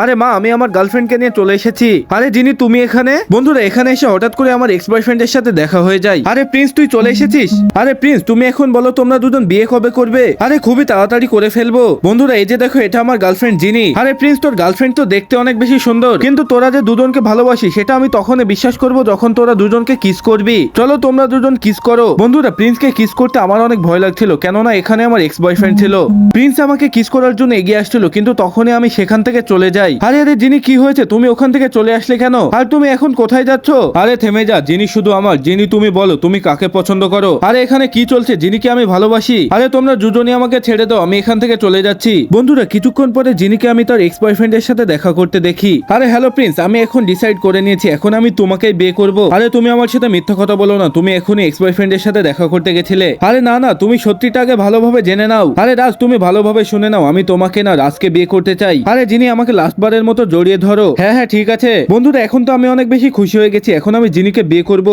আরে মা, আমি আমার গার্লফ্রেন্ডকে নিয়ে চলে এসেছি। আরে জিনি, তুমি এখানে? বন্ধুরা, এখানে এসে হঠাৎ করে আমার এক্স বয়ফ্রেন্ডের সাথে দেখা হয়ে যায়। আরে প্রিন্স, তুই চলে এসেছিস? আরে প্রিন্স, তুমি এখন বলো তোমরা দুজন বিয়ে কবে করবে? আরে খুবই তাড়াতাড়ি করে ফেলবো। বন্ধুরা, এই যে দেখো, এটা আমার গার্লফ্রেন্ড জিনি। আরে প্রিন্স, তোর গার্লফ্রেন্ড তো দেখতে অনেক বেশি সুন্দর, কিন্তু তোরা যে দুজনকে ভালোবাসি সেটা আমি তখনই বিশ্বাস করবো যখন তোরা দুজনকে কিস করবি। চলো তোমরা দুজন কিস করো। বন্ধুরা, প্রিন্সকে কিস করতে আমার অনেক ভয় লাগছিল, কেননা এখানে আমার এক্স বয়ফ্রেন্ড ছিল। প্রিন্স আমাকে কিস করার জন্য এগিয়ে আসছিল, কিন্তু তখনই আমি সেখান থেকে চলে যাই। আরে আরে জিনি, কি হয়েছে? তুমি ওখান থেকে চলে আসলে কেন? আর তুমি এখন কোথায় যাচ্ছ? আরে থেমে যা, জিনি শুধু আমার। জিনি, তুমি বলো তুমি কাকে পছন্দ করো? আরে এখানে কি চলছে? জিনিকে আমি ভালোবাসি। আরে তোমরা দুজনই আমাকে ছেড়ে দাও, আমি এখান থেকে চলে যাচ্ছি। বন্ধুরা, কিছুক্ষণ পরে জিনিকে আমি তার এক্স বয়ফ্রেন্ডের সাথে দেখা করতে দেখি। আরে হ্যালো প্রিন্স, আমি এখন ডিসাইড করে নিয়েছি, এখন আমি তোমাকেই বিয়ে করব। আরে তুমি আমার সাথে মিথ্যা কথা বলো না, তুমি এখনই এক্স বয়ফ্রেন্ডের সাথে দেখা করতে গেছিলে। আরে না না, তুমি সত্যিটা আগে ভালোভাবে জেনে নাও। আরে রাজ, তুমি ভালোভাবে শুনে নাও, আমি তোমাকে না রাজকে বিয়ে করতে চাই। আরে জিনি, আমাকে লাস্টবারের মতো জড়িয়ে ধরো। হ্যাঁ হ্যাঁ ঠিক আছে। বন্ধুরা, এখন তো আমি অনেক বেশি খুশি হয়ে গেছি, এখন আমি জিনিকে বিয়ে করব।